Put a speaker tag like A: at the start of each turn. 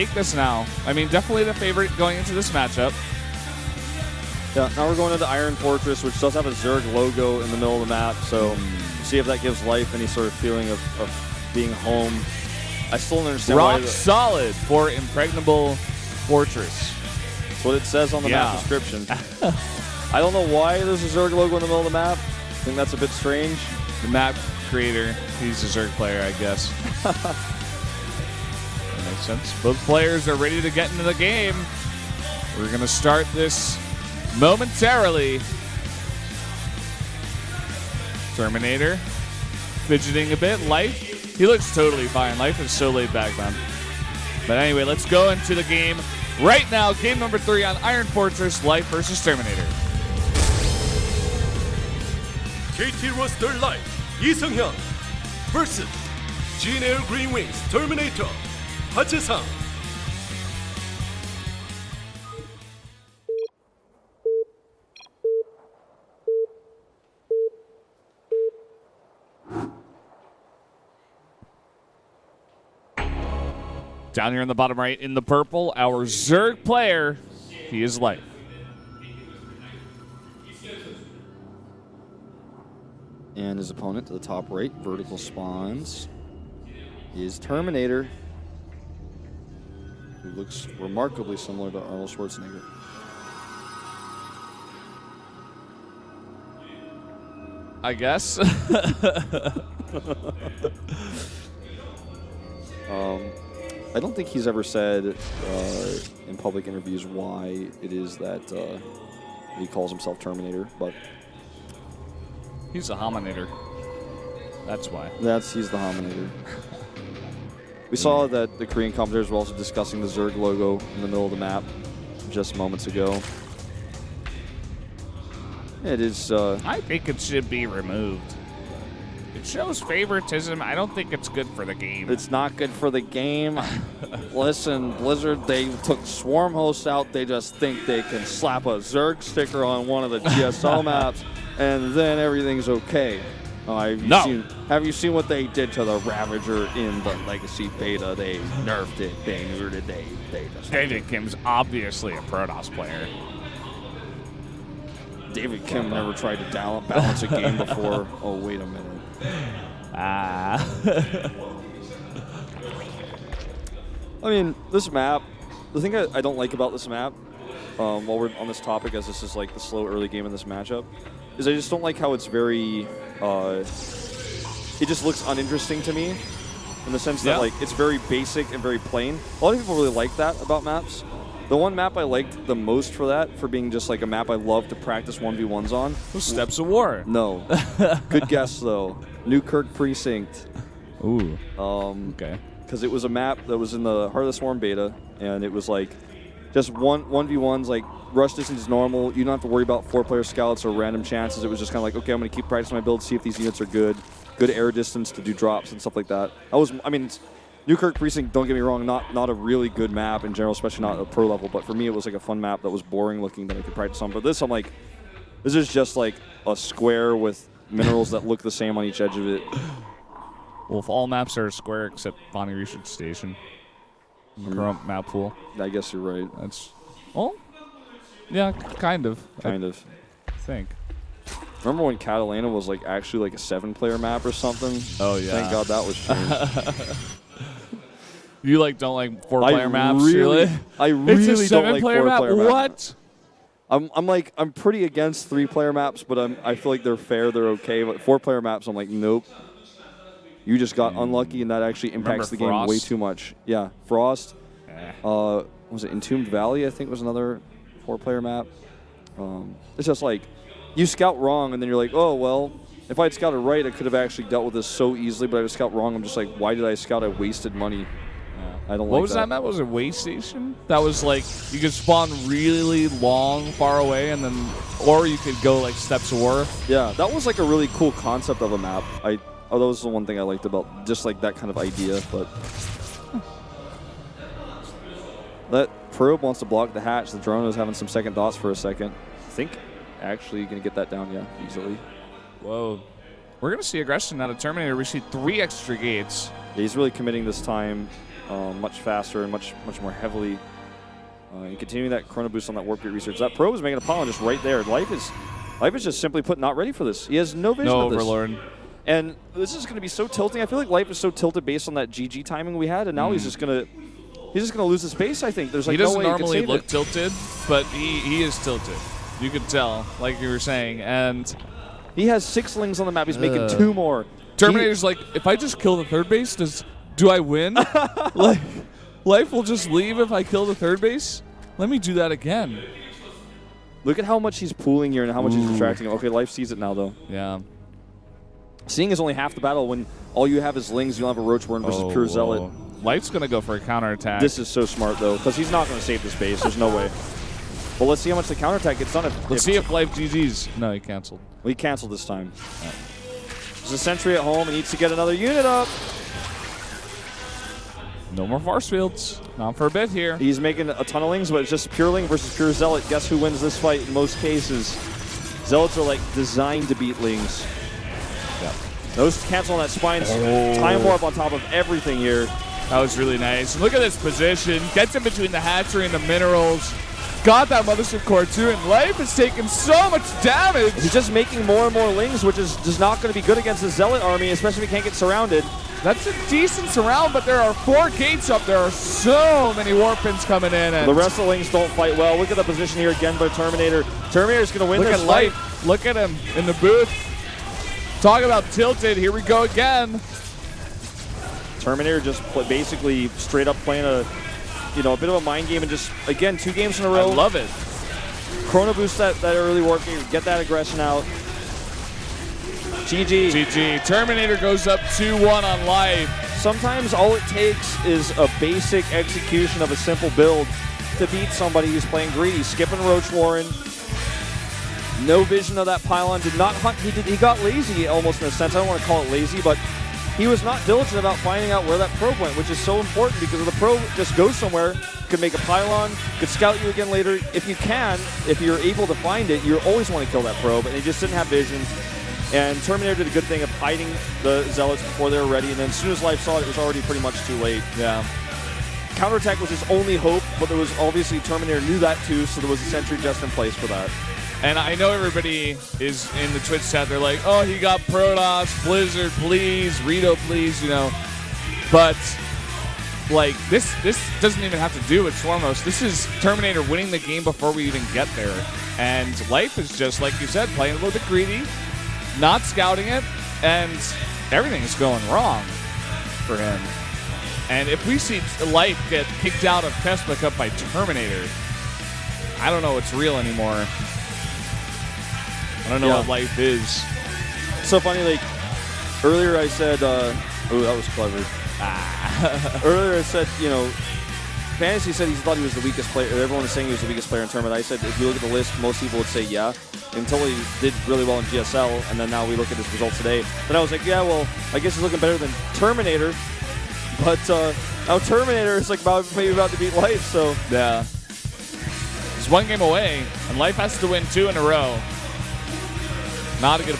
A: take this now. I mean, definitely the favorite going into this matchup.
B: Yeah, now we're going to the Iron Fortress, which does have a Zerg logo in the middle of the map, so see if that gives life any sort of feeling of being home. I still don't understand
A: Rock
B: why
A: solid for Impregnable Fortress.
B: That's what it says on the map description. I don't know why there's a Zerg logo in the middle of the map. I think that's a bit strange.
A: The map creator, he's a Zerg player, I guess. That makes sense. Both players are ready to get into the game. We're going to start this momentarily. Terminator fidgeting a bit. Life, he looks totally fine. Life is so laid back, man. But anyway, let's go into the game right now. Game number 3 on Iron Fortress, Life versus Terminator.
C: KT roster Life, 이성현 vs. Gene Air Green Wings Terminator, 하재상.
A: Down here in the bottom right in the purple, our Zerg player, he is Life.
B: And his opponent to the top right, vertical spawns, is Terminator, who looks remarkably similar to Arnold Schwarzenegger.
A: I guess.
B: I don't think he's ever said in public interviews why it is that he calls himself Terminator, but
A: He's a Hominator. That's why.
B: he's the Hominator. We saw that the Korean commentators were also discussing the Zerg logo in the middle of the map just moments ago. It is.
A: I think it should be removed. It shows favoritism. I don't think it's good for the game.
B: It's not good for the game. Listen, Blizzard, they took Swarm hosts out. They just think they can slap a Zerg sticker on one of the GSL maps, and then everything's okay. Have you seen what they did to the Ravager in the Legacy Beta? They nerfed it. They neutered it. They just.
A: David Kim's obviously a Protoss player.
B: David Kim never tried to balance a game before. Oh, wait a minute.
A: I
B: mean, this map, the thing I don't like about this map, while we're on this topic, as this is like the slow early game in this matchup, is I just don't like how it's very, it just looks uninteresting to me, in the sense that like it's very basic and very plain. A lot of people really like that about maps. The one map I liked the most for that, for being just like a map I love to practice 1v1s on.
A: was Steps of War.
B: No. Good guess, though. Newkirk Precinct.
A: Ooh.
B: Okay. Because it was a map that was in the Heart of the Swarm beta, and it was like just 1v1s, like rush distance is normal. You don't have to worry about 4-player scouts or random chances. It was just kind of like, okay, I'm going to keep practicing my build, see if these units are good. Good air distance to do drops and stuff like that. I mean, Newkirk Precinct, don't get me wrong, not a really good map in general, especially not at pro level, but for me it was like a fun map that was boring looking that I could practice on. But this, I'm like, this is just like a square with minerals that look the same on each edge of it.
A: Well, if all maps are square except Bonnie Research Station, current map pool.
B: I guess you're right.
A: That's, well, yeah, kind of.
B: I
A: think.
B: Remember when Catalina was like actually like a 7-player map or something?
A: Oh yeah.
B: Thank God that was changed.
A: You don't like 4-player maps, really?
B: I really
A: it's a
B: don't like
A: 7-player map.
B: 4-player
A: What?
B: I'm pretty against 3-player maps, but I feel like they're fair, they're okay. But 4-player maps, I'm like, nope. You just got unlucky, and that actually impacts the game way too much. Yeah, Frost. Was it Entombed Valley? I think was another 4-player map. It's just like you scout wrong, and then you're like, oh well. If I'd scouted right, I could have actually dealt with this so easily. But I just scout wrong. I'm just like, why did I scout? I wasted money. I don't like that.
A: What was that map? Was it Way Station? That was like, you could spawn really long, far away, and then, or you could go like Steps of War.
B: Yeah, that was like a really cool concept of a map. That was the one thing I liked about just like that kind of idea. But that probe wants to block the hatch. The drone is having some second thoughts for a second. I think actually going to get that down, yeah, easily.
A: Whoa. We're going to see aggression out of Terminator. We see 3 extra gates.
B: Yeah, he's really committing this time. much faster and much more heavily. And continuing that chrono boost on that warp gate research. That probe is making a pylon just right there. Life is just simply put not ready for this. He has no vision of this.
A: Overlord.
B: And this is going to be so tilting. I feel like Life is so tilted based on that GG timing we had, and now he's just going to lose his space. I think there's like no way he can save it.
A: He doesn't normally look tilted, but he is tilted. You could tell, like you were saying, and
B: he has 6 lings on the map. He's making 2 more.
A: Terminator's like, if I just kill the third base, do I win? Like, Life will just leave if I kill the third base. Let me do that again.
B: Look at how much he's pooling here and how much he's distracting him. Okay, Life sees it now, though.
A: Yeah.
B: Seeing is only half the battle when all you have is lings. You don't have a Roachborn versus pure Zealot.
A: Life's going to go for a counterattack.
B: This is so smart, though, because he's not going to save the space. There's no way. Well, let's see how much the counterattack gets done.
A: Let's see if Life GG's. No, he canceled.
B: Well, he canceled this time. Right. There's a sentry at home. He needs to get another unit up.
A: No more force fields. Not for a bit here.
B: He's making a ton of lings, but it's just pure ling versus pure Zealot. Guess who wins this fight in most cases? Zealots are like designed to beat lings. Yeah. Those cancel on that spine. Time warp on top of everything here.
A: That was really nice. Look at this position. Gets in between the hatchery and the minerals. Got that mothership core too, and Life is taking so much damage.
B: He's just making more and more lings, which is just not going to be good against the Zealot army, especially if he can't get surrounded.
A: That's a decent surround, but there are 4 gates up. There are so many warp pins coming in. And
B: the rest of the lings don't fight well. Look at the position here again by Terminator. Terminator's going to win this fight.
A: Life. Look at him in the booth. Talk about tilted. Here we go again.
B: Terminator just basically straight up playing a bit of a mind game and just, again, 2 games in a row.
A: I love it.
B: Chrono boost that early warp game, get that aggression out. GG.
A: GG. Terminator goes up 2-1 on Life.
B: Sometimes all it takes is a basic execution of a simple build to beat somebody who's playing greedy. Skipping Roach Warren. No vision of that pylon. Did not hunt. He got lazy almost in a sense. I don't want to call it lazy, but he was not diligent about finding out where that probe went, which is so important because if the probe just goes somewhere, could make a pylon, could scout you again later. If you're able to find it, you always want to kill that probe, and he just didn't have vision. And Terminator did a good thing of hiding the Zealots before they were ready, and then as soon as Life saw it, it was already pretty much too late.
A: Yeah.
B: Counterattack was his only hope, but there was obviously Terminator knew that too, so there was a sentry just in place for that.
A: And I know everybody is in the Twitch chat. They're like, oh, he got Protoss, Blizzard, please, Rito, please, But, like, this doesn't even have to do with Swarmos. This is Terminator winning the game before we even get there. And Life is just, like you said, playing a little bit greedy, not scouting it, and everything is going wrong for him. And if we see Life get kicked out of KeSPA Cup by Terminator, I don't know what's real anymore. I don't know what Life is.
B: So funny, like, earlier I said, oh, that was clever. Earlier I said, Fantasy said he thought he was the weakest player. Everyone was saying he was the weakest player in tournament. I said, if you look at the list, most people would say yeah, until he did really well in GSL, and then now we look at his results today. Then I was like, yeah, well, I guess he's looking better than Terminator. But now Terminator is like maybe about to beat Life, so.
A: Yeah. He's 1 game away, and Life has to win 2 in a row. Not a good